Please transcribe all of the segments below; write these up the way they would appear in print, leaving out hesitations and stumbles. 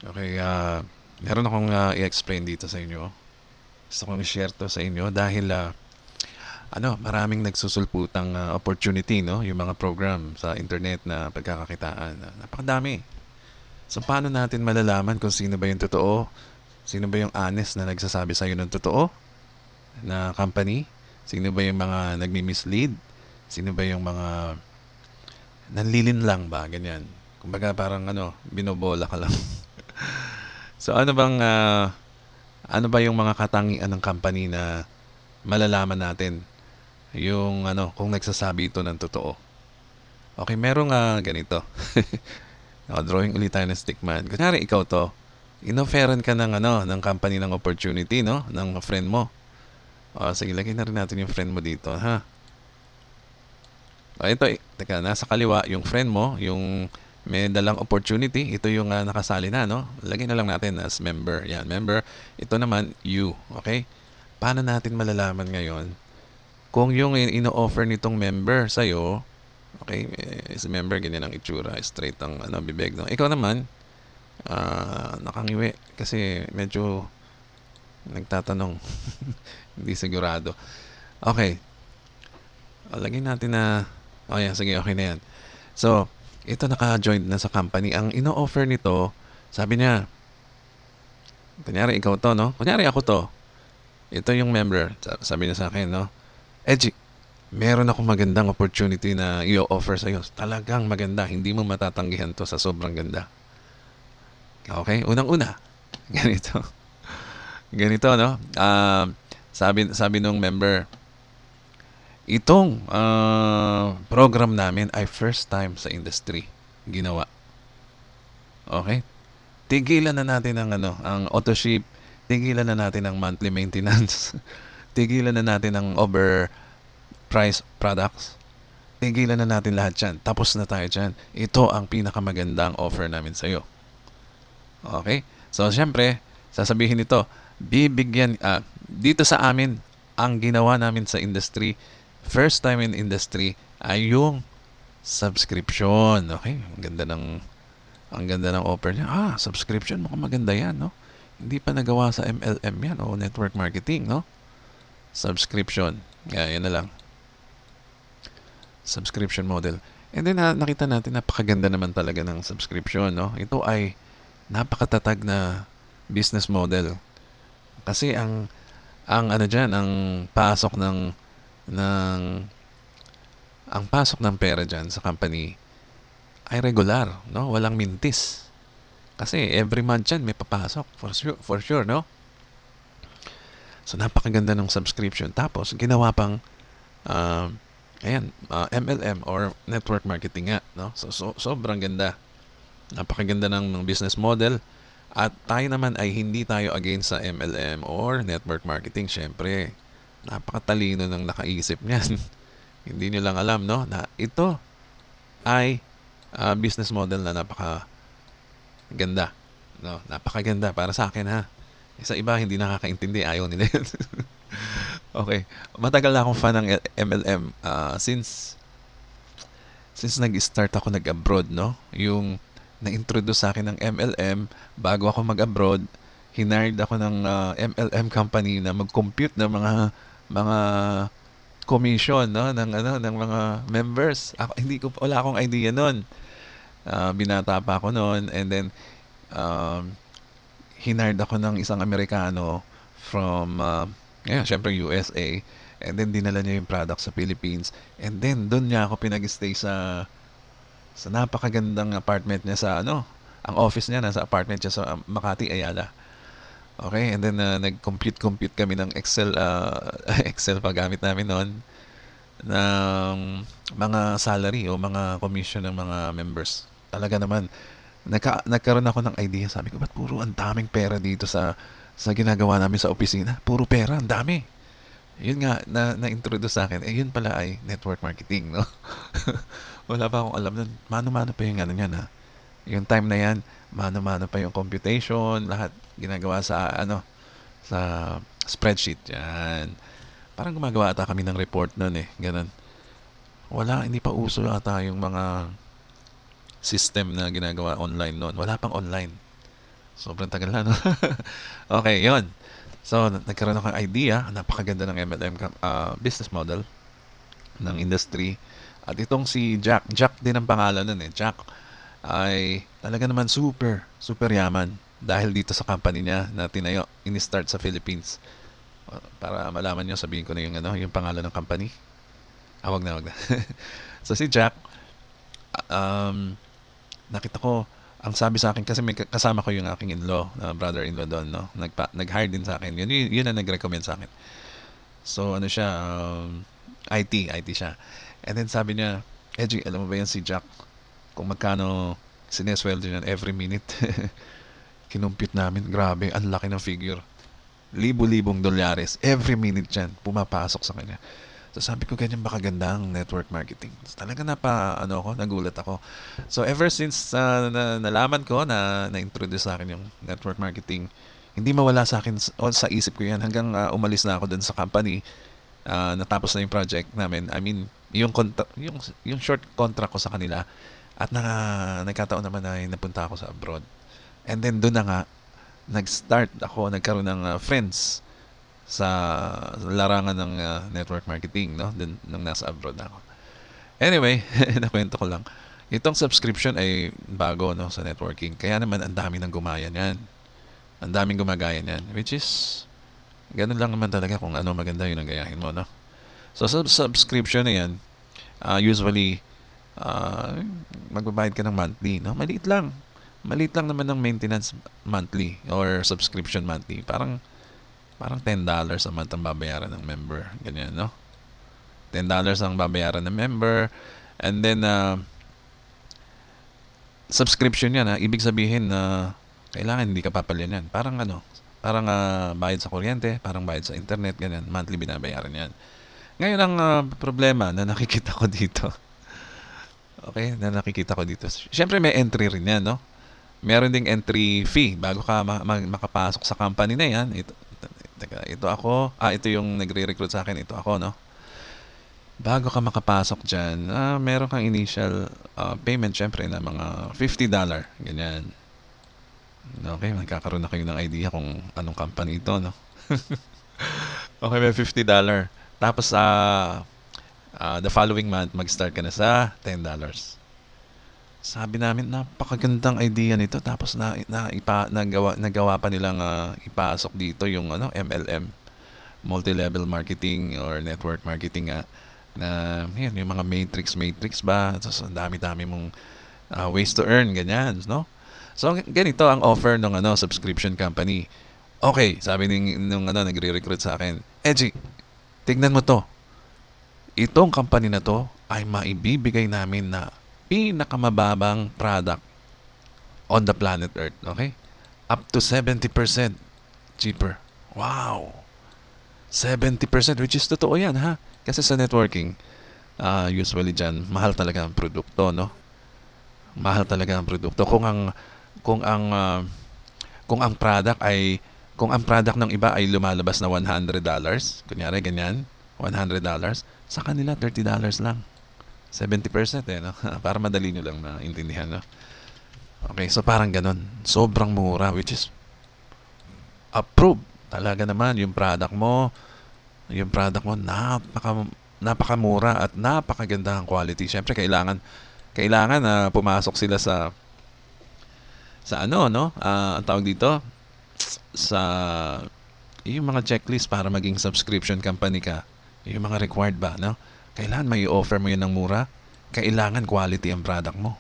Okay, meron akong i-explain dito sa inyo. Gusto kong i-share to sa inyo dahil maraming nagsusulputang opportunity, no? Yung mga program sa internet na pagkakakitaan. Napakadami. So, paano natin malalaman kung sino ba yung totoo? Sino ba yung honest na nagsasabi sa'yo ng totoo na company? Sino ba yung mga nagmi-mislead? Sino ba yung mga nanlilin lang ba? Ganyan. Kumbaga parang binobola ka lang. So, ano ba yung mga katangian ng company na malalaman natin yung kung nagsasabi ito ng totoo? Okay, merong ganito. Drawing ulit tayo ng stickman. Kunyari ikaw to, inofferan ka ng company ng opportunity, no? Ng friend mo. Sige, lagyan na rin natin yung friend mo dito, ha? Ito, teka, nasa kaliwa, yung friend mo, yung may dalang opportunity, ito yung nakasali na, no? Lagyan na lang natin as member. Yan, member. Ito naman, you. Okay? Paano natin malalaman ngayon kung yung ino-offer nitong member sa'yo, okay, si member, ganyan ang itsura, straight ang bibig, no? Ikaw naman, nakangiwi kasi medyo nagtatanong. Hindi sigurado. Okay, lagyan natin na, yan, sige, okay na yan. So, ito naka-join na sa company. Ang ino-offer nito, sabi niya, kunyari ikaw to, no? Kunyari ako to. Ito yung member. Sabi niya sa akin, no? Edgy, meron akong magandang opportunity na i-offer sa'yo. Talagang maganda. Hindi mo matatanggihan to sa sobrang ganda. Okay? Unang-una, ganito. Ganito, no? Sabi nung member, itong program namin ay first time sa industry ginawa. Okay? Tigilan na natin ang auto ship. Tigilan na natin ang monthly maintenance. Tigilan na natin ang overpriced products. Tigilan na natin lahat yan. Tapos na tayo dyan. Ito ang pinakamagandang offer namin sa'yo. Okay? So, syempre, sasabihin nito, dito sa amin, ang ginawa namin sa industry, first time in industry, ay yung subscription. Okay? Ang ganda ng offer niya. Subscription, mukhang maganda yan, no? Hindi pa nagawa sa MLM yan o network marketing, no? Subscription. Yan na lang. Subscription model. And then nakita natin napakaganda naman talaga ng subscription, no? Ito ay napakatatag na business model. Kasi ang diyan, ng ang pasok ng pera diyan sa company ay regular, no? Walang mintis. Kasi every month yan may papasok for sure, no? So napakaganda ng subscription. Tapos ginawa pang uh, MLM or network marketing nga, no? So sobrang ganda. Napakaganda ng business model. At tayo naman ay hindi tayo against sa MLM or network marketing. Syempre, napakatalino ng nakaisip niyan. Hindi nyo lang alam, no? Na ito ay business model na napakaganda. No? Napakaganda para sa akin, ha? Sa iba, hindi nakakaintindi. Ayaw nila yun. Okay. Matagal na akong fan ng MLM. Since nag-start ako nag-abroad, no? Yung na-introduce sa akin ng MLM bago ako mag-abroad, hinired ako ng MLM company na mag-compute ng mga commission, no, ng mga members. Wala akong idea noon. Binata pa ako noon, and then hinired ako ng isang Amerikano from syempre USA, and then dinala niya yung product sa Philippines, and then doon niya ako pinag-stay sa napakagandang apartment niya sa ang office niya nasa apartment niya sa Makati, Ayala. Okay, and then nag-compute kami ng Excel, Excel pa gamit namin noon ng mga salary o mga commission ng mga members. Talaga naman, nagkaroon ako ng idea. Sabi ko, ba't puro ang daming pera dito sa ginagawa namin sa opisina? Puro pera, ang dami. Yun nga, na-introduce sa akin. Yun pala ay network marketing, no? Wala pa akong alam nun. Mano-mano pa yung niyan, ha? Yung time na yan, mano-mano pa yung computation, lahat ginagawa sa spreadsheet. Yan. Parang gumagawa ata kami ng report nun eh. Ganun. Hindi pa uso ata yung mga system na ginagawa online noon. Wala pang online. Sobrang tagal na, no? Okay, yon. So, nagkaroon ako ng idea. Napakaganda ng MLM business model ng industry. At itong si Jack din ang pangalan nun eh. Jack ay talaga naman super, super yaman. Dahil dito sa company niya na tinayo, ini-start sa Philippines. Para malaman nyo, sabihin ko na yung, yung pangalan ng company. Wag na, wag na. So si Jack, um, nakita ko, ang sabi sa akin, kasi may kasama ko yung aking in-law, brother-in-law doon, no? Nag-hire din sa akin. Yun ang nag-recommend sa akin. So, ano siya, IT siya. And then sabi niya, Edgy, alam mo ba yan si Jack? Kung magkano sinesweldo niyan every minute. Kinumpute namin, grabe, ang laki ng figure. Libo-libong dolyares, every minute yan, pumapasok sa kanya. So sabi ko, ganyan ba kaganda ang network marketing? Talaga nagulat ako. So ever since nalaman ko na-introduce sa akin yung network marketing, hindi mawala sa akin o sa isip ko yan hanggang umalis na ako dun sa company. Natapos na yung project namin. I mean, yung short contract ko sa kanila at nagkataon naman na napunta ako sa abroad. And then doon na nga, nagkaroon ng friends sa larangan ng network marketing, no? Dun, nung nasa abroad ako. Anyway, nakwento ko lang. Itong subscription ay bago, no, sa networking. Kaya naman ang dami nang gumaya niyan. Ang daming gumagaya niyan, which is ganun lang naman talaga kung ano maganda yun ang gayahin mo, no? So sa subscription na yan, usually magbabayad ka ng monthly, no? Maliit lang. Maliit lang naman ng maintenance monthly or subscription monthly. Parang $10 a month ang babayaran ng member. Ganyan, no? $10 ang babayaran ng member. And then, subscription yan, ha? Ibig sabihin na kailangan hindi ka papalyan yan. Parang bayad sa kuryente, parang bayad sa internet, ganyan. Monthly binabayaran yan. Ngayon, ang problema na nakikita ko dito. Okay? Na nakikita ko dito. Siyempre, may entry rin yan, no? Meron ding entry fee bago ka makapasok sa company na yan. Ito ako, ito yung nagre-recruit sa akin, ito ako, no? Bago ka makapasok dyan, meron kang initial payment, syempre, na mga $50, ganyan. Okay, magkakaroon na kayo ng idea kung anong company ito, no? Okay, may $50. Tapos, the following month, mag-start ka na sa $10. Sabi namin, napakagandang idea nito. Tapos nagawa pa nilang ipasok dito yung MLM, multi-level marketing or network marketing na yun, yung mga matrix ba. Tapos ang dami-dami mong ways to earn, ganyan, no? So ganito ang offer ng subscription company. Okay, sabi nung nagre-recruit sa akin, Edgy, tignan mo to. Itong company na to ay maibibigay namin na pinakamababang product on the planet Earth, okay? Up to 70% cheaper. Wow! 70%, which is totoo yan, ha? Kasi sa networking, usually dyan, mahal talaga ang produkto, no? Mahal talaga ang produkto. Kung ang product ng iba ay lumalabas na $100, kunyari ganyan, $100, sa kanila $30 lang. 70% no? Para madali nyo lang maintindihan, no? Okay, so parang ganun. Sobrang mura, which is approved. Talaga naman, yung product mo, napakamura at napakaganda ang quality. Siyempre, kailangan na pumasok sila sa ang tawag dito, sa yung mga checklist para maging subscription company ka. Yung mga required ba, no? Kailangan may offer mo yun ng mura. Kailangan quality ang product mo.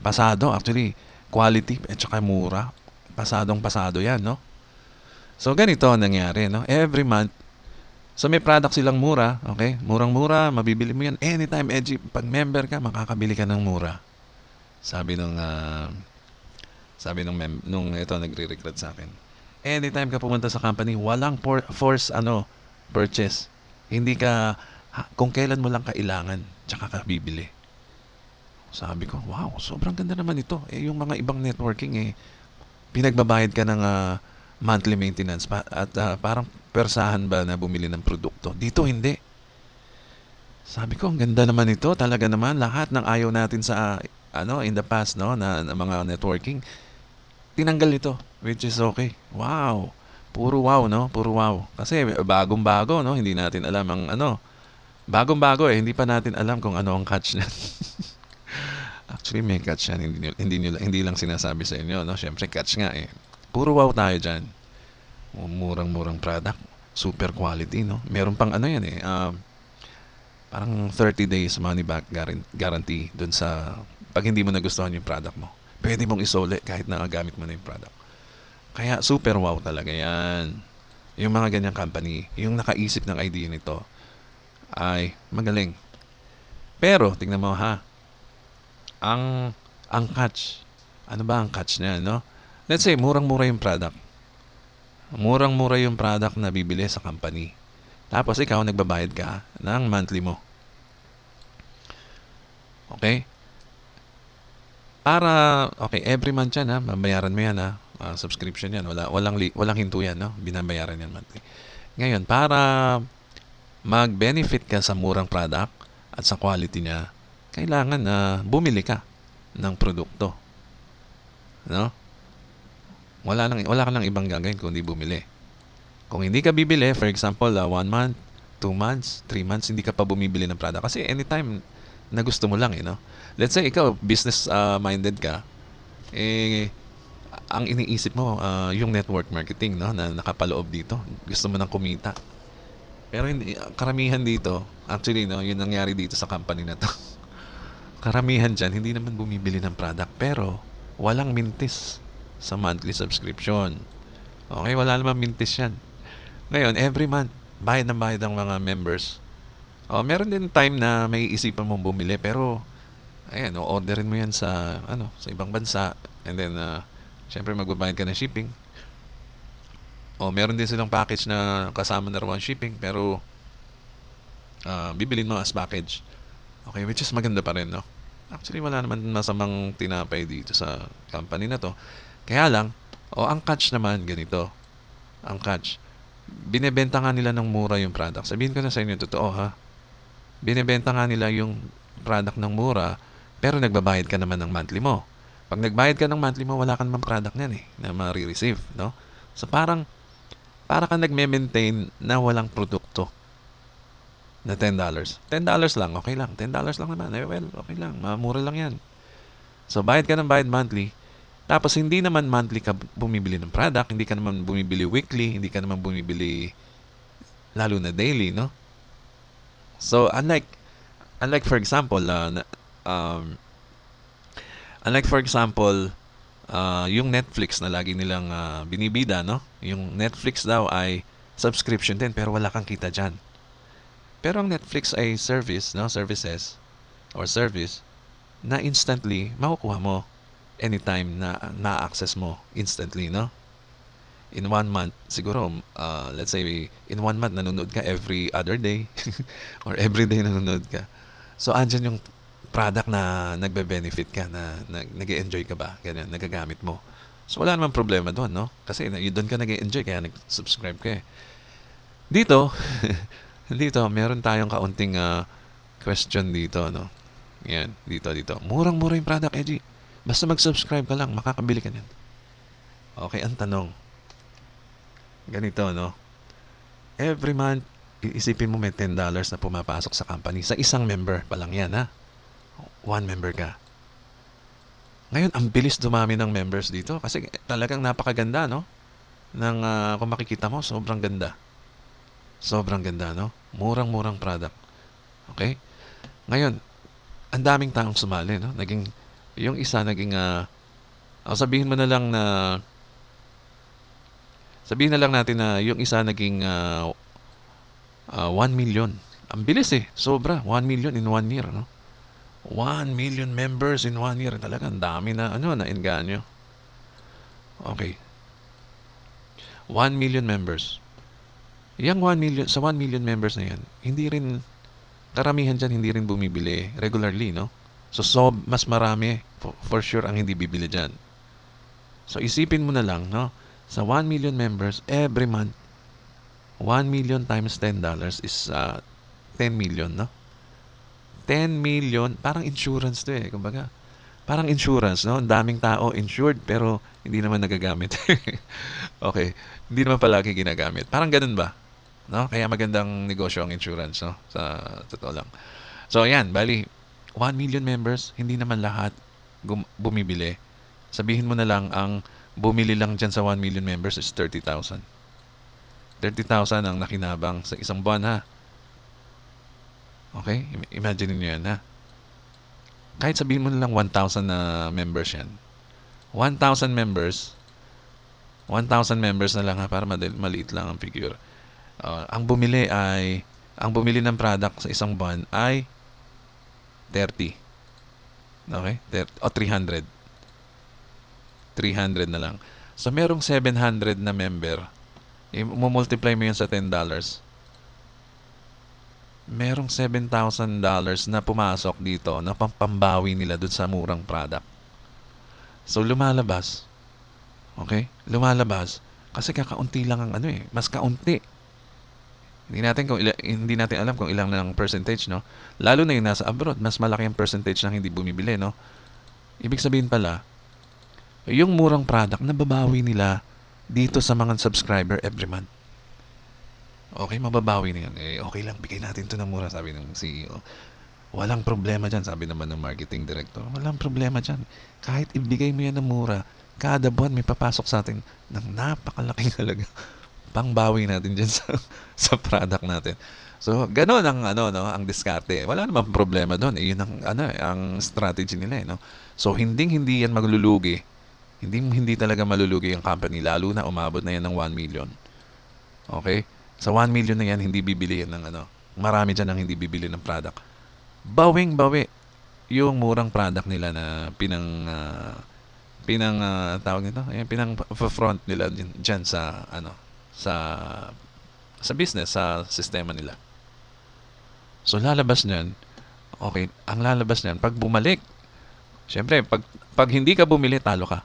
Pasado, actually. Quality at saka mura. Pasado yan, no? So, ganito ang nangyari, no? Every month, so may product silang mura, okay? Murang-mura, mabibili mo yan. Anytime, Edgy, pag member ka, makakabili ka ng mura. Sabi nung ito nagre-recruit sa akin. Anytime ka pumunta sa company, walang force purchase. Hindi ka kung kailan mo lang kailangan, tsaka ka bibili. Sabi ko, wow, sobrang ganda naman ito. Yung mga ibang networking, pinagbabayad ka ng monthly maintenance at parang persahan ba na bumili ng produkto. Dito, hindi. Sabi ko, ang ganda naman ito. Talaga naman, lahat ng ayaw natin sa, in the past, no, na mga networking, tinanggal nito, which is okay. Wow! Puro wow, no? Puro wow. Kasi bagong-bago, no? Hindi natin alam ang ano. Bagong-bago eh, hindi pa natin alam kung ano ang catch niyan. Actually, may catch yan. Hindi lang sinasabi sa inyo, no? Siyempre, catch nga eh. Puro wow tayo dyan. Murang-murang product. Super quality, no? Meron pang ano yan eh. Parang 30 days money back guarantee dun sa pag hindi mo nagustuhan yung product mo. Pwede mong isole kahit nakagamit mo na yung product. Kaya super wow talaga yan. Yung mga ganyang company, yung nakaisip ng idea nito ay magaling. Pero, tingnan mo ha, ang catch, ano ba ang catch niya, no? Let's say, murang-mura yung product. Murang-mura yung product na bibili sa company. Tapos ikaw, nagbabayad ka ng monthly mo. Okay? Okay, every month yan ha, babayaran mo yan ha. Subscription yan, walang hinto yan, no? Binabayaran yan monthly. Ngayon, para mag-benefit ka sa murang product at sa quality niya, kailangan na bumili ka ng produkto. No? Wala ka nang ibang gagawin kung hindi bumili. Kung hindi ka bibili, for example, 1 month, 2 months, 3 months, hindi ka pa bumibili ng product. Kasi anytime na gusto mo lang, no? Let's say, ikaw, business minded ka, ang iniisip mo, yung network marketing, no? Na nakapaloob dito. Gusto mo nang kumita. Pero hindi, karamihan dito, actually, no, yun nangyari dito sa company na to. Karamihan dyan, hindi naman bumibili ng product. Pero, walang mintis sa monthly subscription. Okay, wala naman mintis yan. Ngayon, every month, bayad ang mga members. Meron din time na may isipan mong bumili, pero, ayan, orderin mo yan sa ibang bansa. And then, syempre, magbabayad ka ng shipping. Meron din silang package na kasama na raw ang shipping, pero, bibilin mo as package. Okay, which is maganda pa rin, no? Actually, wala naman masamang tinapay dito sa company na to. Kaya lang, ang catch naman, ganito. Ang catch, binebenta nga nila ng mura yung product. Sabihin ko na sa inyo, totoo ha. Binebenta nga nila yung product ng mura, pero nagbabayad ka naman ng monthly mo. Pag nagbayad ka ng monthly mo, wala ka naman product niyan eh, na ma-receive, no? So, para ka nagme-maintain na walang produkto na $10. $10 lang, okay lang. $10 lang naman. Well, okay lang. Mura lang yan. So, bayad ka ng bayad monthly. Tapos, hindi naman monthly ka bumibili ng product. Hindi ka naman bumibili weekly. Hindi ka naman bumibili lalo na daily, no? So, unlike for example, yung Netflix na lagi nilang binibida, no? Yung Netflix daw ay subscription din, pero wala kang kita dyan. Pero ang Netflix ay service na instantly makukuha mo anytime na access mo instantly, no? In 1 month, siguro, let's say, in 1 month, nanonood ka every other day or every day nanonood ka. So, andyan yung product na nagbe-benefit ka, na nag-e-enjoy ka ba, ganyan, nagagamit mo. So, wala namang problema doon, no? Kasi doon ka nag-e-enjoy, kaya nag-subscribe ka eh. Dito, meron tayong kaunting question dito, no? Yan, dito. Murang-mura yung product, Eji. Basta mag-subscribe ka lang, makakabili ka niyan. Okay, ang tanong. Ganito, no? Every month, iisipin mo may $10 na pumapasok sa company. Sa isang member pa lang yan, ha? 1 member ka. Ngayon, ang bilis dumami ng members dito kasi talagang napakaganda, no? Kung makikita mo, sobrang ganda. Sobrang ganda, no? Murang-murang product. Okay? Ngayon, ang daming taong sumali, no? Yung isa naging, sabihin na lang natin na yung isa naging 1 million. Ang bilis eh. Sobra. 1 million in 1 year, no? 1 million members in 1 year. Talagang dami na engganyo. Okay. 1 million members. Sa 1 million members na yan, karamihan dyan hindi rin bumibili regularly, no? So mas marami, for sure, ang hindi bibili dyan. So, isipin mo na lang, no? Sa 1 million members, every month, 1 million times $10 is 10 million, no? 10 million, parang insurance to eh. Kumbaga, Parang insurance, no? Ang daming tao insured pero hindi naman nagagamit. Okay, hindi naman palagi ginagamit. Parang gano'n ba? No? Kaya magandang negosyo ang insurance, no? Sa totoo lang. So, ayan, bali, 1 million members, hindi naman lahat bumibili. Sabihin mo na lang, ang bumili lang dyan sa 1 million members is 30,000. 30,000 ang nakinabang sa isang buwan, ha? Okay? Imagine niyo yan, ha? Kahit sabihin mo na lang 1,000 na members yan. 1,000 members, 1,000 members na lang, ha, para maliit lang ang figure. Ang bumili ng product sa isang buwan ay 30. Okay? 30, o 300. 300 na lang. So, merong 700 na member. Multiply mo yun sa $10. Merong $7,000 na pumasok dito na pambawi nila dun sa murang product. So, lumalabas. Okay? Lumalabas. Kasi kakaunti lang ang mas kaunti. Hindi natin alam kung ilang lang percentage, no? Lalo na yung nasa abroad, mas malaki ang percentage ng hindi bumibili, no? Ibig sabihin pala, yung murang product nababawi nila dito sa mga subscriber every month. Okay, mababawi na yan. Okay lang, bigay natin to ng mura, sabi ng CEO. Walang problema dyan, sabi naman ng marketing director. Walang problema dyan. Kahit ibigay mo yan ng mura, kada buwan may papasok sa atin ng napakalaking halaga. Pangbawi natin dyan sa product natin. So, gano'n ang ang diskarte. Wala namang problema doon. Yun ang ang strategy nila, no. So, hindi yan maglulugi. Hindi talaga malulugi ang company, lalo na umabot na yan ng 1 million. Okay? Sa 1 million na yan, hindi bibili yan ng marami dyan ang hindi bibili ng product. Bawing-bawi yung murang product nila na tawag nito, pinang front nila dyan sa sa business, sa sistema nila. So, lalabas niyan, okay, ang lalabas niyan, pag bumalik, syempre, pag hindi ka bumili, talo ka.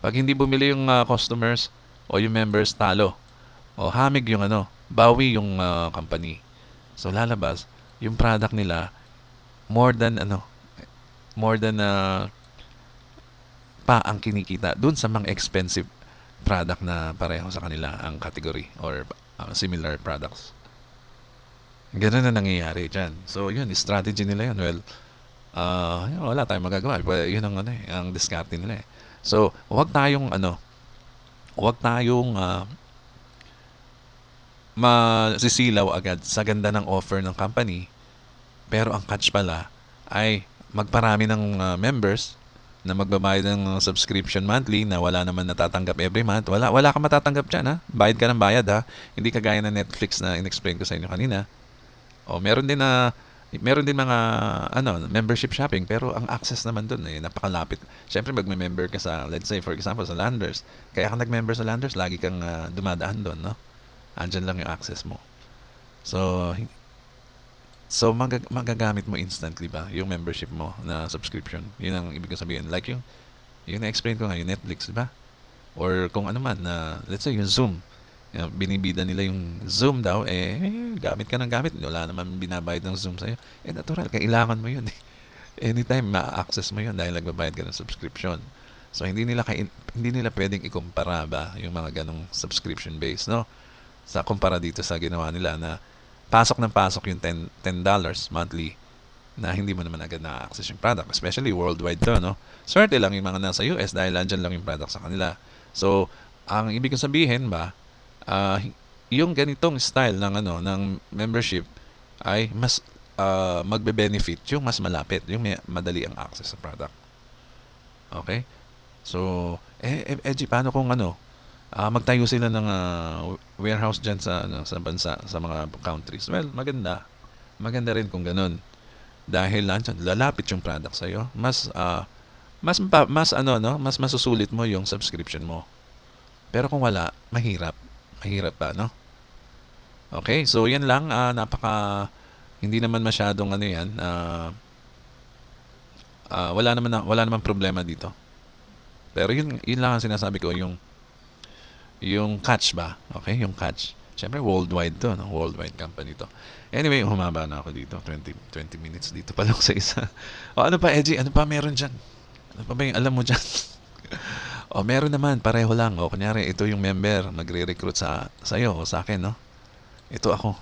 Pag hindi bumili yung customers o yung members, talo. O hamig yung bawi yung company. So, lalabas, yung product nila, more than pa ang kinikita dun sa mga expensive product na pareho sa kanila ang category or similar products. Ganun na nangyayari dyan. So, yun, strategy nila yun. Well, wala tayong magagawa. Yun ang ang diskarte nila. So, huwag tayong masisilaw agad sa ganda ng offer ng company. Pero ang catch pala ay magparami ng members na magbabayad ng subscription monthly na wala naman natatanggap every month. Wala kang matatanggap dyan, ha? Bayad ka ng bayad, ha? Hindi kagaya ng Netflix na in-explain ko sa inyo kanina. O, meron din mga membership shopping, pero ang access naman doon napakalapit. Syempre magme-member ka sa, let's say for example, sa Landers. Kaya kung nag-member sa Landers, lagi kang dumadaan doon, no? Andyan lang yung access mo. So magagamit mo instantly ba yung membership mo na subscription? Yun ang ibig ko sabihin. Like yung na-explain ko nga, yung Netflix, di ba? Or kung ano man, let's say yung Zoom. Binibida nila yung Zoom daw, gamit ka ng gamit. Wala naman binabayad ng Zoom sa'yo. Natural, kailangan mo yun. Anytime, ma-access mo yun dahil nagbabayad ka ng subscription. So, hindi nila pwedeng ikumpara ba yung mga ganong subscription base, no? Sa kumpara dito sa ginawa nila na pasok ng pasok yung $10 monthly na hindi mo naman agad na-access yung product. Especially worldwide to, no? Swerte lang yung mga nasa US dahil andyan lang yung product sa kanila. So, ang ibig kong sabihin ba, yung ganitong style ng membership ay mas magbe-benefit yung mas malapit, yung may madali ang access sa product. Okay? So, paano kung magtayo sila ng warehouse dyan sa bansa, sa mga countries? Well, maganda rin kung ganun, dahil lalapit yung product sa iyo, mas masusulit mo yung subscription mo. Pero kung wala, mahirap pa, no? Okay, so yan lang, hindi naman masyadong yan, wala naman problema dito. Pero yun lang ang sinasabi ko, yung catch ba? Okay, yung catch. Siyempre, worldwide to, no? Worldwide company to. Anyway, humaba na ako dito. 20 minutes dito pa lang sa isa. O, ano pa, Edgy? Ano pa meron dyan? Ano pa ba yung alam mo diyan? O meron naman pareho lang. O kunyari ito yung member magre-recruit sa'yo o sa'kin, 'no? Ito ako.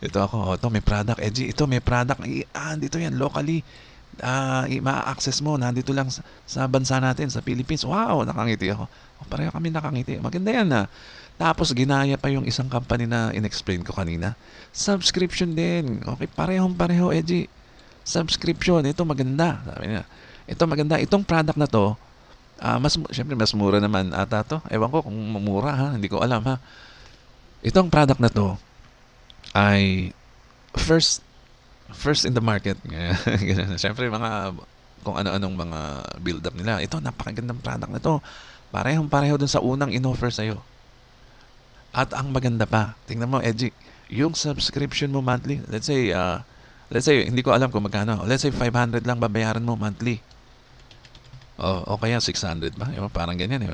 Ito ako. O ito may product. G, ito may product. Dito yan locally. Ma-access mo. Nandito lang sa bansa natin, sa Philippines. Wow, nakangiti ako. O, pareho kami nakangiti. Maganda yan na. Tapos ginaya pa yung isang company na in-explain ko kanina. Subscription din. Okay, parehong-pareho, G. Subscription. Ito maganda. Sabi niya. Ito maganda. Itong product na to, syempre mas mura naman ata to. Ewan ko kung mura ha. Hindi ko alam ha. Itong product na to ay first in the market. Ganun. Syempre mga kung ano-anong mga build up nila. Ito napakagandang product na to. Parehong-pareho dun sa unang in-offer sa'yo. At ang maganda pa, tingnan mo, Edgy, yung subscription mo monthly, let's say, hindi ko alam kung magkano. Let's say 500 lang babayaran mo monthly. O kaya 600 ba? Parang ganyan.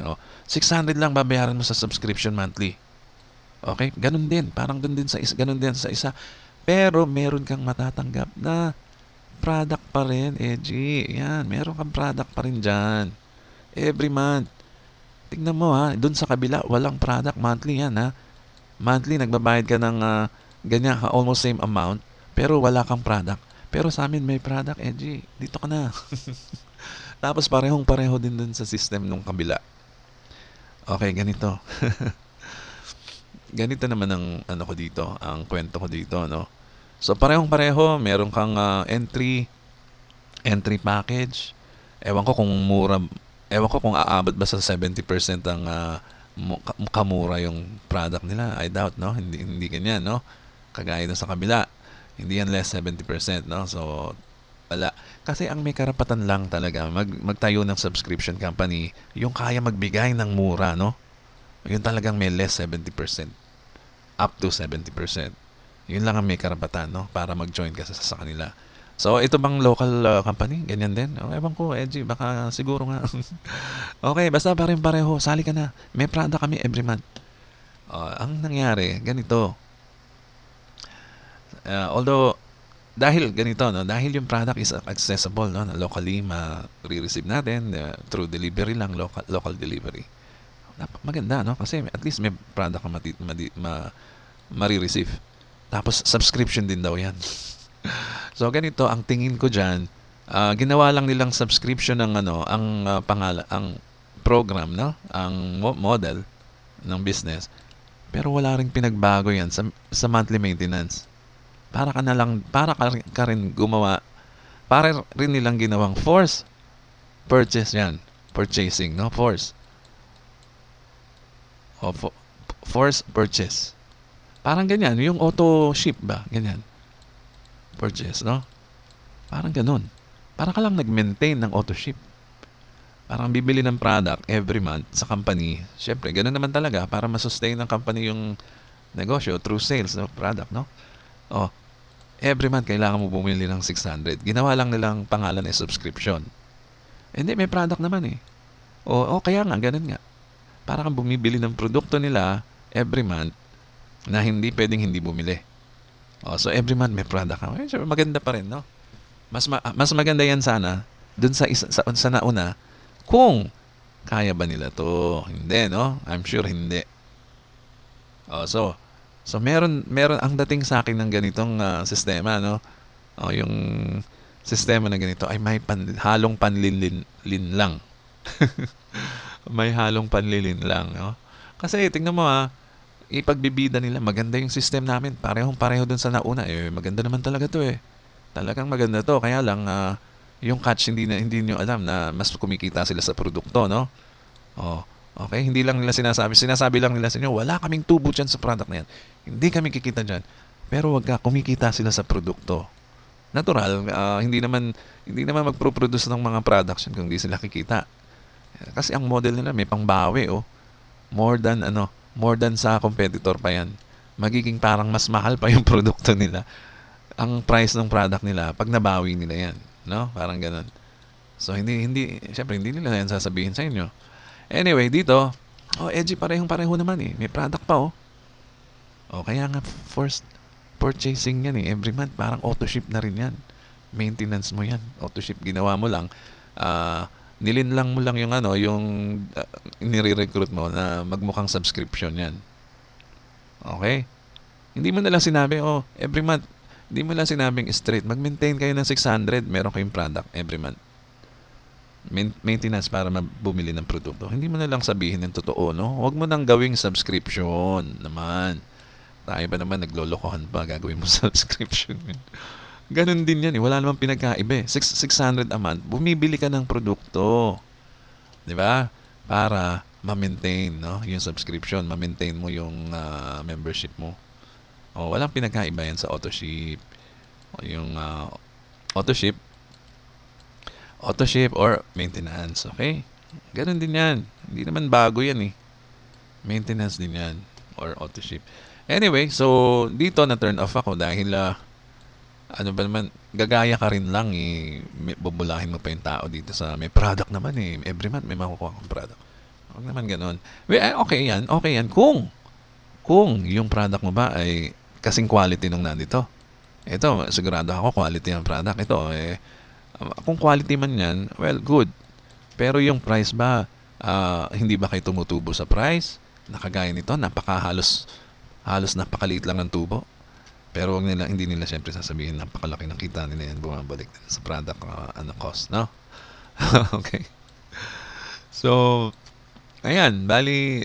600 lang babayaran mo sa subscription monthly. Okay? Ganun din. Parang ganun din sa isa. Pero meron kang matatanggap na product pa rin, Edgy. Yan, meron kang product pa rin dyan. Every month. Tingnan mo ha, dun sa kabila, walang product. Monthly yan ha. Monthly, nagbabayad ka ng ganyan, almost same amount. Pero wala kang product. Pero sa amin may product, Edgy. Dito ka na. Tapos parehong-pareho din dun sa system nung kabila. Okay, ganito. Ganito naman ang ano ko dito, ang kwento ko dito, no? So parehong-pareho, meron kang entry package. Ewan ko kung aabot ba sa 70% ang kamura yung product nila. I doubt, no? Hindi ganyan, no? Kagaya dun sa kabila. Hindi yan less 70%, no? So wala. Kasi ang may karapatan lang talaga magtayo ng subscription company yung kaya magbigay ng mura, no? Yung talagang may less 70%. Up to 70%. Yun lang ang may karapatan, no? Para mag-join ka sa kanila. So, ito bang local company? Ganyan din? Ewan ko, Edgy. Baka siguro nga. Okay, basta pareho. Sali ka na. May product kami every month. Ang nangyari, ganito. Although, dahil ganito, no? Dahil yung product is accessible, no? Locally, ma-receive natin through delivery lang, local delivery. Maganda, no? Kasi at least may product ka ma-receive. Tapos subscription din daw 'yan. So ganito ang tingin ko diyan, ginawa lang nilang subscription ng ang pangalan, ang program, no? Ang model ng business. Pero wala ring pinagbago 'yan sa monthly maintenance. Para ka rin gumawa, para rin nilang ginawang force purchase 'yan. Purchasing, no? Force purchase. Parang ganyan, yung auto ship ba? Ganyan. Purchase, no? Parang ganun. Para ka lang nag-maintain ng auto ship. Parang bibili ng product every month sa company. Siyempre, ganun naman talaga para ma-sustain ng company yung negosyo through sales ng product, no? Every month kailangan mo bumili ng 600. Ginawa lang nilang pangalan ay subscription. Hindi, may product naman eh. Kaya nga, ganun nga. Para kang bumibili ng produkto nila every month na hindi pwedeng hindi bumili. So every month may product ka. Maganda pa rin, no? Mas maganda yan sana dun sa nauna kung kaya ba nila to. Hindi, no? I'm sure hindi. So meron ang dating sa akin ng ganitong sistema, no? Yung sistema na ganito ay may halong panlilin lang. May halong panlilin lang, no? Kasi tingnan mo ipagbibida nila, maganda yung system namin. Parehong-pareho dun sa nauna. Maganda naman talaga to eh. Talagang maganda to. Kaya lang, yung catch hindi nyo alam na mas kumikita sila sa produkto, no? Okay? Hindi lang nila sinasabi lang nila sa inyo, wala kaming tubo dyan sa product na yan. Hindi kami kikita dyan. Pero wag ka, kumikita sila sa produkto. Natural, hindi naman magproproduce ng mga products kung hindi sila kikita. Kasi ang model nila may pangbawi, more than sa competitor pa yan. Magiging parang mas mahal pa yung produkto nila. Ang price ng product nila pag nabawi nila yan, no? Parang ganun. So syempre hindi nila yan sasabihin sa inyo. Anyway, dito, Edgy, parehong-pareho naman eh. May product pa kaya nga first purchasing yan eh. Every month parang auto ship na rin yan. Maintenance mo yan. Auto ship ginawa mo lang nilinlang mo lang yung ano, yung nire-recruit mo na magmukhang subscription yan. Okay? Hindi mo na lang sinabi, oh, every month. Hindi mo lang sinabing straight. Mag-maintain kayo ng 600, meron kayong product every month. Maintenance para bumili ng produkto. Hindi mo na lang sabihin ng totoo, no? Huwag mo nang gawing subscription naman. Tayo ba naman, naglolokohan pa, gagawin mo subscription. Ganun din yan, eh. Wala namang pinagkaiba, eh. 600 a month, bumibili ka ng produkto. Di ba? Para ma-maintain, no? Yung subscription, ma-maintain mo yung membership mo. O, walang pinagkaiba yan sa AutoShip. O, yung AutoShip or maintenance, okay? Ganun din yan. Hindi naman bago yan, eh. Maintenance din yan or AutoShip. Anyway, so dito na turn off ako dahil ano ba naman, gagaya ka rin lang, eh. Bubulahin mo pa yung tao dito sa may product naman, eh. Every month may makukuha kang product. Huwag naman ganun. Okay yan. Kung yung product mo ba ay kasing quality nung nandito. Ito, sigurado ako quality ang product. Ito, kung quality man yan, well, good. Pero yung price ba, hindi ba kayo tumutubo sa price? Nakagaya nito, halos napakaliit lang ng tubo. Pero hindi nila siyempre sasabihin napakalaki ng kita nila yan bumabalik sa product cost, no? Okay. So, ayan, bali,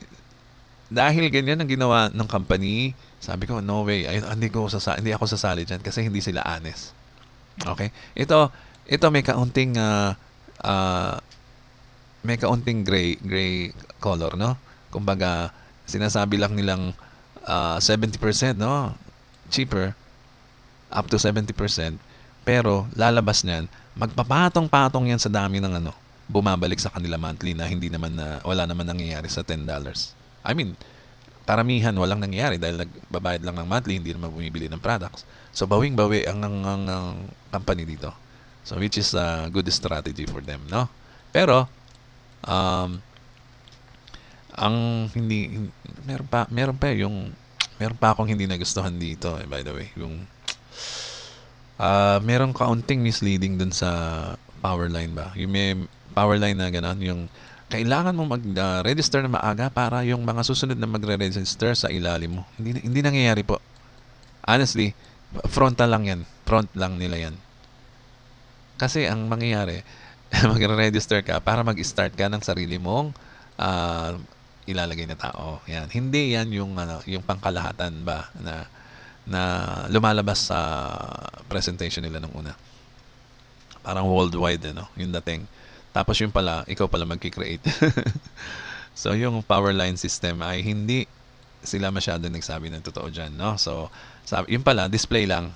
dahil ganyan ang ginawa ng company, sabi ko, no way, hindi ako sasali dyan kasi hindi sila honest. Okay? Ito may kaunting gray color, no? Kumbaga, sinasabi lang nilang 70%, no? Cheaper, up to 70%, pero lalabas niyan, magpapatong-patong yan sa dami ng bumabalik sa kanila monthly na wala naman nangyayari sa $10. I mean, karamihan walang nangyayari dahil nagbabayad lang ng monthly, hindi naman bumibili ng products. So, bawing-bawi ang company dito. So, which is a good strategy for them, no? Pero, meron pa akong hindi nagustuhan dito, by the way. Meron kaunting misleading dun sa Powerline ba? Yung may Powerline na gano'n, yung kailangan mo mag-register na maaga para yung mga susunod na magre-register sa ilalim mo. Hindi nangyayari po. Honestly, front lang nila yan. Kasi ang mangyayari, magre-register ka para mag-start ka ng sarili mong ilalagay na tao. Yan. Hindi yan yung pangkalahatan ba na lumalabas sa presentation nila nung una. Parang worldwide, yung dating. Tapos yung pala, ikaw pala magki-create. So, yung Powerline system ay hindi sila masyado nagsabi ng totoo dyan, no? So, yung pala, display lang.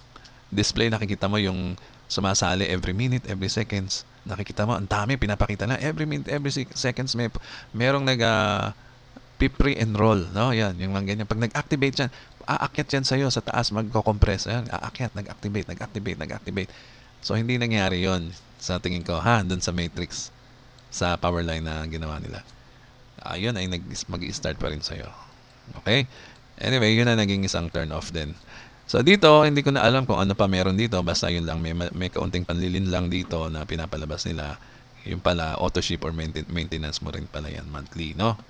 Display, nakikita mo yung sumasali every minute, every seconds. Nakikita mo, ang dami, pinapakita na. Every minute, every seconds, merong pre-enroll, no? Yan, yung mga ganyan. Pag nag-activate yan, aakyat yan sa'yo sa taas, magko-compress. Ayan, aakyat, nag-activate. So, hindi nangyari yon sa tingin ko, doon sa Matrix, sa Powerline na ginawa nila. Yun ay mag-i-start pa rin sa'yo. Okay? Anyway, yun na naging isang turn off din. So, dito, hindi ko na alam kung ano pa meron dito. Basta yun lang, may kaunting panlilin lang dito na pinapalabas nila. Yung pala, AutoShip or maintenance mo rin pala yan monthly, no?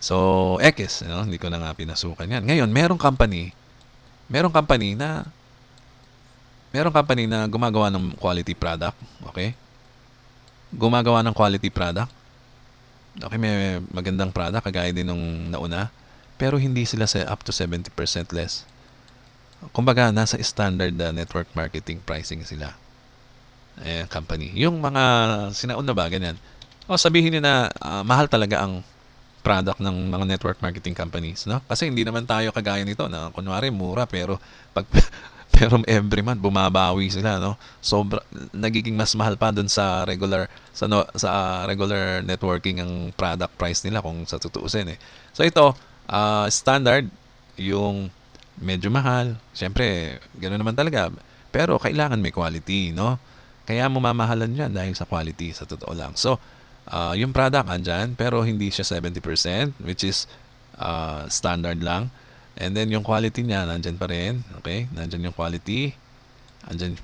So, X, hindi ko na nga pinasukan yan. Ngayon, merong company na gumagawa ng quality product, okay? Gumagawa ng quality product. Okay, may magandang product, kagaya din nung nauna. Pero hindi sila up to 70% less. Kumbaga, nasa standard network marketing pricing sila. Company. Yung mga sinauna ba, ganyan. Sabihin nyo na mahal talaga ang product ng mga network marketing companies, no? Kasi hindi naman tayo kagaya nito na kunwari mura pero pero every month bumabawi sila, no? Nagiging mas mahal pa doon sa regular networking ang product price nila kung sa tutuusin, eh. So ito, standard, yung medyo mahal. Siyempre, gano'n naman talaga. Pero kailangan may quality, no? Kaya mamahalan yan dahil sa quality, sa totoo lang. So, yung product andyan, pero hindi siya 70%, which is standard lang. And then, yung quality niya, nandyan pa rin. Okay? Nandyan yung quality. Andyan,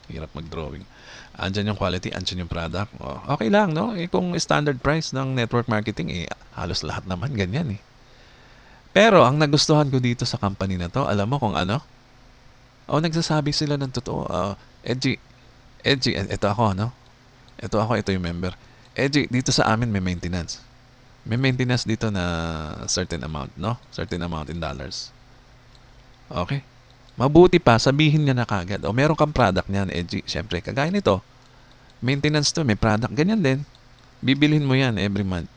hirap mag-drawing. Andyan yung quality, andyan yung product. Okay lang, no? Kung standard price ng network marketing, halos lahat naman ganyan, eh. Pero ang nagustuhan ko dito sa company na 'to, alam mo kung ano? Nagsasabi sila ng totoo. Edgy, Edgy, ito ako, no? Ito yung member. Edgy, dito sa amin may maintenance. May maintenance dito na certain amount, no? Certain amount in dollars. Okay? Mabuti pa, sabihin niya na kagad. Meron kang product niyan, Edgy. Siyempre, kagaya nito. Maintenance to, may product. Ganyan din. Bibilhin mo yan every month.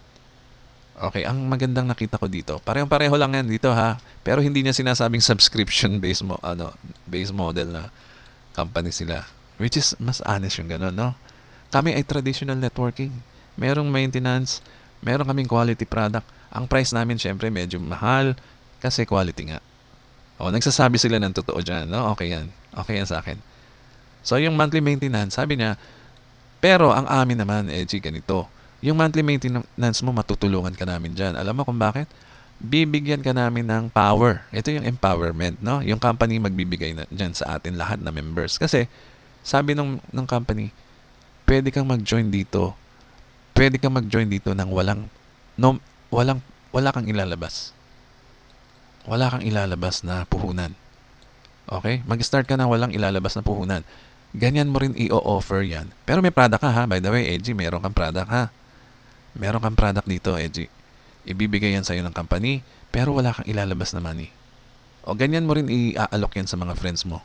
Okay, ang magandang nakita ko dito, parehong-pareho lang yan dito ha. Pero hindi niya sinasabing subscription based model na company sila. Which is mas honest yung ganun, no? Kami ay traditional networking. Merong maintenance, meron kaming quality product. Ang price namin syempre medyo mahal kasi quality nga. Nagsasabi sila ng totoo dyan, no? Okay yan. Okay yan sa akin. So yung monthly maintenance, sabi niya, pero ang amin naman, Edgy, ganito. Yung monthly maintenance mo, matutulungan ka namin dyan. Alam mo kung bakit? Bibigyan ka namin ng power. Ito yung empowerment, no? Yung company magbibigay na dyan sa atin lahat na members. Kasi, sabi ng company, pwede kang mag-join dito. Pwede kang mag-join dito ng wala kang ilalabas. Wala kang ilalabas na puhunan. Okay? Mag-start ka ng walang ilalabas na puhunan. Ganyan mo rin i-offer yan. Pero may product ka ha. By the way, Edgy, meron kang product ha. Meron kang product dito, Edgy. Ibibigay yan sa'yo ng company, pero wala kang ilalabas na money. Ganyan mo rin i-aalok yan sa mga friends mo.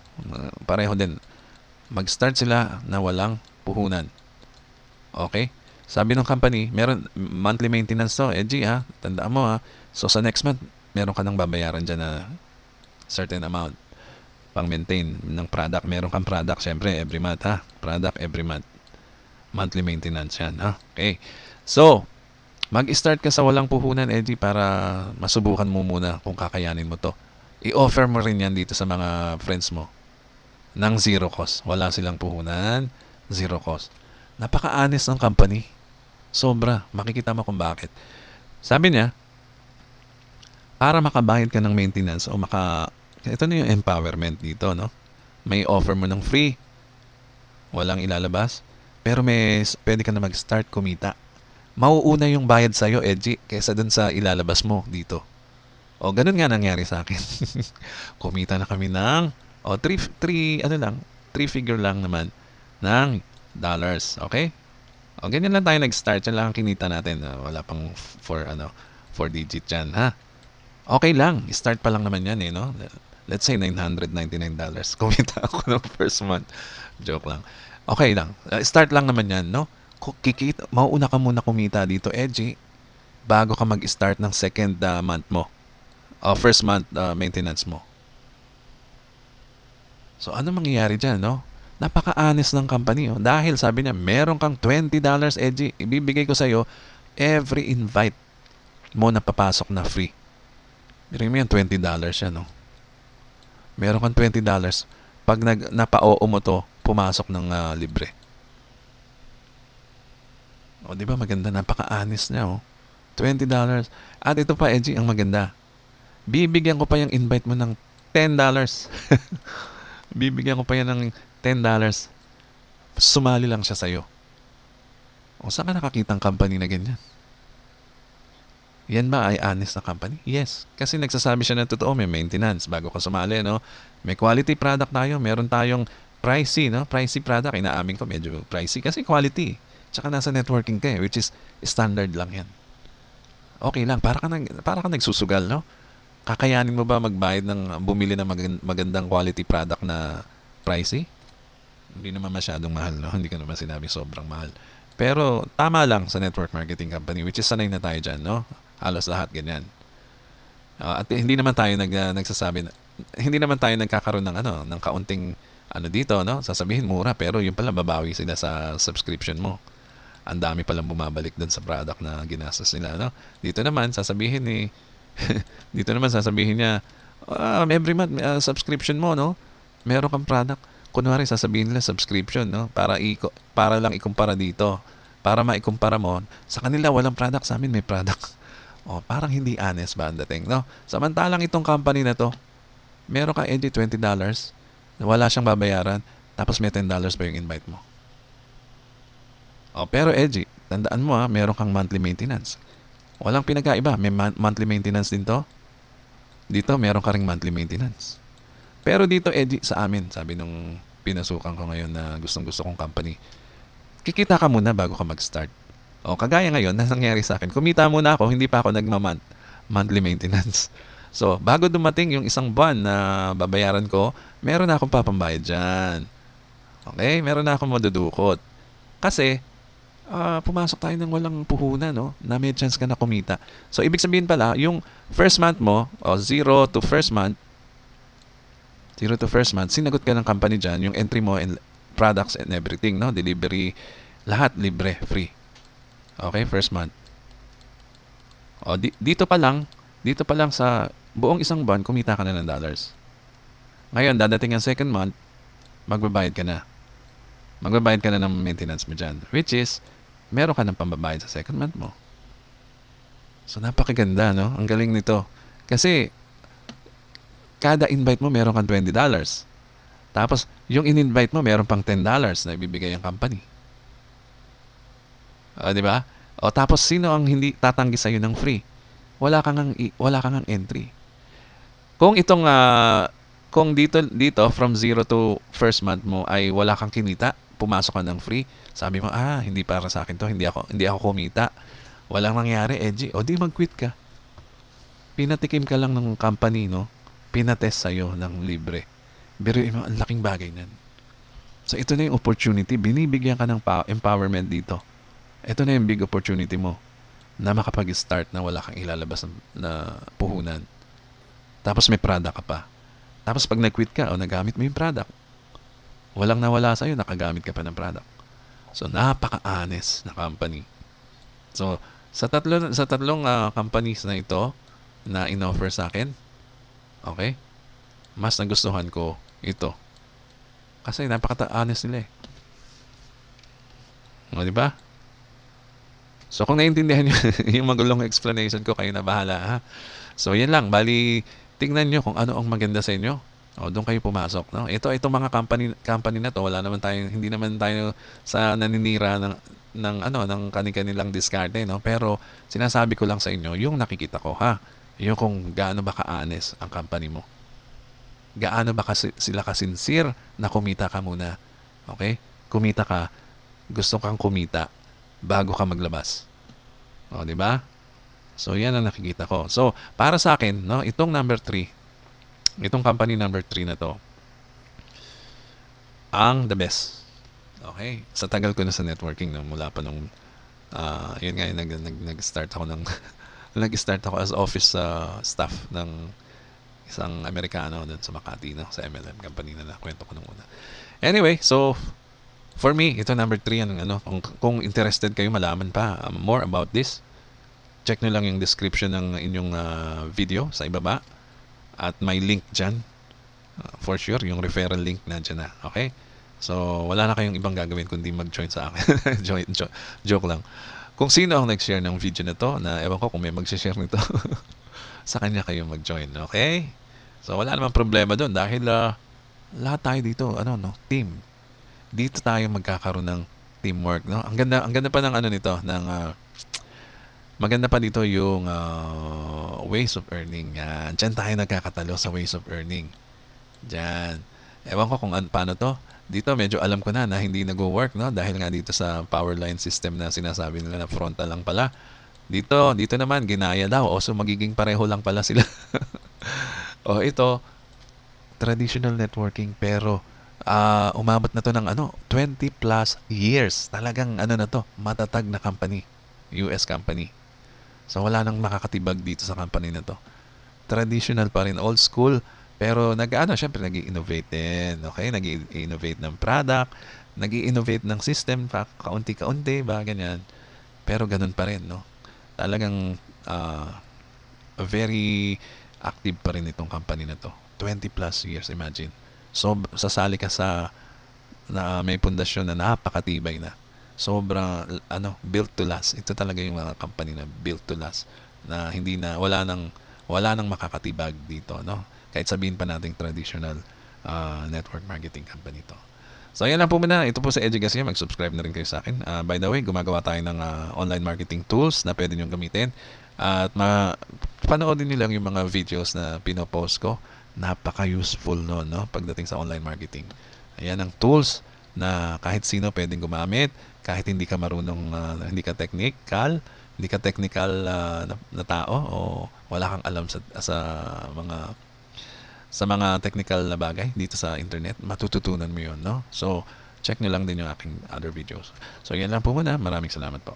Pareho din. Mag-start sila na walang puhunan. Okay? Sabi ng company, meron monthly maintenance to, Edgy ha. Tandaan mo ha. So sa next month, meron ka nang babayaran dyan na certain amount pang maintain ng product. Meron kang product, syempre, every month ha. Product every month. Monthly maintenance yan ha. Okay. So, mag-start ka sa walang puhunan, Edgy, para masubukan mo muna kung kakayanin mo to. I-offer mo rin yan dito sa mga friends mo ng zero cost. Wala silang puhunan, zero cost. Napaka-honest ng company. Sobra. Makikita mo kung bakit. Sabi niya, para makabayad ka ng maintenance ito na yung empowerment dito, no? May offer mo ng free. Walang ilalabas. Pero pwede ka na mag-start kumita. Mauuna yung bayad sa'yo, Edgy, kaysa dun sa ilalabas mo dito. Ganun nga nangyari sa akin. Kumita na kami ng, 3 figure lang naman ng dollars. Okay? Ganyan lang tayo nag-start. Yan lang ang kinita natin. Wala pang 4 digit yan, ha? Okay lang. Start pa lang naman yan, no? Let's say $999. Kumita ako ng first month. Joke lang. Okay lang. Start lang naman yan, no? Mauuna ka muna kumita dito, Edgy, bago ka mag-start ng second month mo. First month maintenance mo. So, ano mangyayari dyan, no? Napaka-honest ng company, Dahil sabi niya, meron kang $20, Edgy, ibibigay ko sa'yo every invite mo na papasok na free. Bigyan mo yan, $20 yan, no? Meron kang $20. Pag napa-oo mo to, pumasok ng libre. Di ba maganda? Napaka-honest niya, $20. At ito pa, Edgy, ang maganda. Bibigyan ko pa yung invite mo ng $10. Bibigyan ko pa yan ng $10. Sumali lang siya sa'yo. Saan ka nakakita ang company na ganyan? Yan ba ay honest na company? Yes. Kasi nagsasabi siya ng totoo, may maintenance bago ka sumali, no? May quality product tayo. Meron tayong pricey, no? Pricey product. Inaamin ko, medyo pricey kasi quality. Tsaka nasa networking ka, which is standard lang yan. Okay lang. Para ka nagsusugal, no? Kakayanin mo ba magbayad bumili ng magandang quality product na pricey? Hindi naman masyadong mahal, no? Hindi ka naman sinabing sobrang mahal. Pero tama lang sa network marketing company, which is sanay na tayo dyan, no? Halos lahat ganyan. At hindi naman tayo hindi naman tayo nagkakaroon ng kaunting dito, no? Sasabihin mura, pero yung pala babawi sila sa subscription mo. Ang dami palang bumabalik dun sa product na ginastos nila, no? Dito naman sasabihin niya, every month subscription mo, no? Meron kang product. Kunwari sasabihin nila subscription, no? Para lang ikumpara dito. Para maikumpara mo, sa kanila walang product, sa amin may product. Parang hindi honest ba ang dating, no? Samantalang itong company na to, meron ka $20, wala siyang babayaran, tapos may $10 pa yung invite mo. Pero Edgy, tandaan mo meron kang monthly maintenance. Walang pinagkaiba, may monthly maintenance din 'to. Dito meron ka ring monthly maintenance. Pero dito Edgy sa amin, sabi nung pinasukan ko ngayon na gustong-gusto kong company, kikita ka muna bago ka mag-start. Kagaya ngayon na nangyari sa akin, kumita muna ako, hindi pa ako monthly maintenance. So, bago dumating yung isang buwan na babayaran ko, meron na akong papambayad dyan. Okay? Meron na akong madudukot. Kasi, pumasok tayo ng walang puhunan, no? Na may chance ka na kumita. So, ibig sabihin pala, yung first month mo, 0 to first month, sinagot ka ng company dyan, yung entry mo and products and everything, no? Delivery, lahat libre, free. Okay, first month. Dito pa lang sa buong isang buwan, kumita ka na ng dollars. Ngayon, dadating ang second month, magbabayad ka na. Magbabayad ka na ng maintenance mo dyan. Which is, meron ka ng pambabayad sa second month mo. So, napakaganda, no? Ang galing nito. Kasi, kada invite mo, meron kang $20. Tapos, yung in-invite mo, meron pang $10 na ibibigay ang company. Di ba? Tapos, sino ang hindi tatanggi sa'yo ng free? Wala kang entry. Kung itong kung dito from 0 to first month mo ay wala kang kinita, pumasok ka ng free, sabi mo, hindi para sa akin to, hindi ako kumita. Walang nangyari, Edgy. Di mag-quit ka. Pinatikim ka lang ng company, no? Pinatest sa'yo ng libre. Biruin mo, ang laking bagay nan. So, ito na yung opportunity. Binibigyan ka ng empowerment dito. Ito na yung big opportunity mo na makapag-start na wala kang ilalabas na puhunan. Tapos may product ka pa. Tapos pag nag-quit ka nagamit mo yung product, walang nawala sa'yo, nakagamit ka pa ng product. So, napaka-honest na company. So, sa tatlong companies na ito na in-offer sa akin, okay, mas nagustuhan ko ito. Kasi napaka-honest nila eh. Di ba? So, kung naintindihan nyo yung magulong explanation ko, kayo na bahala, ha? So, yan lang. Bali, tingnan nyo kung ano ang maganda sa inyo. Doon kayo pumasok, no? Itong mga company na to, hindi naman tayo sa naninira ng kanilang diskarte, no? Pero, sinasabi ko lang sa inyo, yung nakikita ko, ha? Yung kung gaano ba ka-honest ang company mo. Gaano ba sila ka-sincere na kumita ka muna. Okay? Kumita ka, gusto kang kumita bago ka maglabas. Di ba? So, yan ang nakikita ko. So, para sa akin, no, itong company number 3 na to, ang the best. Okay? Sa tagal ko na sa networking, no, mula pa nung, yun nga, nag-start ako nag-start ako as office staff ng isang Amerikano doon sa Makati, no, sa MLM company na nakwento ko nung una. Anyway, so, for me, ito number 3, kung interested kayo malaman pa more about this, check nyo lang yung description ng inyong video sa ibaba at may link dyan. For sure, yung referral link nandyan na. Okay? So, wala na kayong ibang gagawin kundi mag-join sa akin. Joke lang. Kung sino ang nag-share ng video na to, na ewan ko kung may mag-share nito, sa kanya kayo mag-join. Okay? So, wala namang problema doon dahil lahat tayo dito, team. Dito tayo magkakaroon ng teamwork, no? Ang ganda pa ng nito, maganda pa dito yung ways of earning. Yan. Diyan tayo nagkakatalo sa ways of earning. Diyan. Ewan ko kung paano to. Dito medyo alam ko na hindi nag-work, no? Dahil nga dito sa power line system na sinasabi nila na frontal lang pala. Dito naman ginaya daw. So magiging pareho lang pala sila. Ito traditional networking pero umabot na to ng 20 plus years. Talagang na to, matatag na company. US company. So wala nang makakatibag dito sa company na to. Traditional pa rin, old school, pero syempre nag-i-innovate din. Okay? Nag-i-innovate ng product, nag-i-innovate ng system, kaunti-kaunti, ganyan. Pero ganun pa rin, no? Talagang very active pa rin itong company na to. 20 plus years, imagine. So, sasali ka na may pundasyon na napakatibay na. Sobra, built to last. Ito talaga yung mga company na built to last. Na wala nang makakatibag dito, no? Kahit sabihin pa nating traditional network marketing company to. So ayan lang po muna. Ito po sa Edgy Garcia. Mag-subscribe na rin kayo sa akin. By the way, gumagawa tayo ng online marketing tools na pwede nyo gamitin. At panoodin nyo lang yung mga videos na pinopost ko. Napaka-useful nun, no? Pagdating sa online marketing. Ayan ang tools na kahit sino pwedeng gumamit. Kahit hindi ka marunong, hindi ka technical na tao o wala kang alam mga sa mga technical na bagay dito sa internet, matututunan mo yun, no? So, check nyo lang din yung aking other videos. So, yan lang po muna. Maraming salamat po.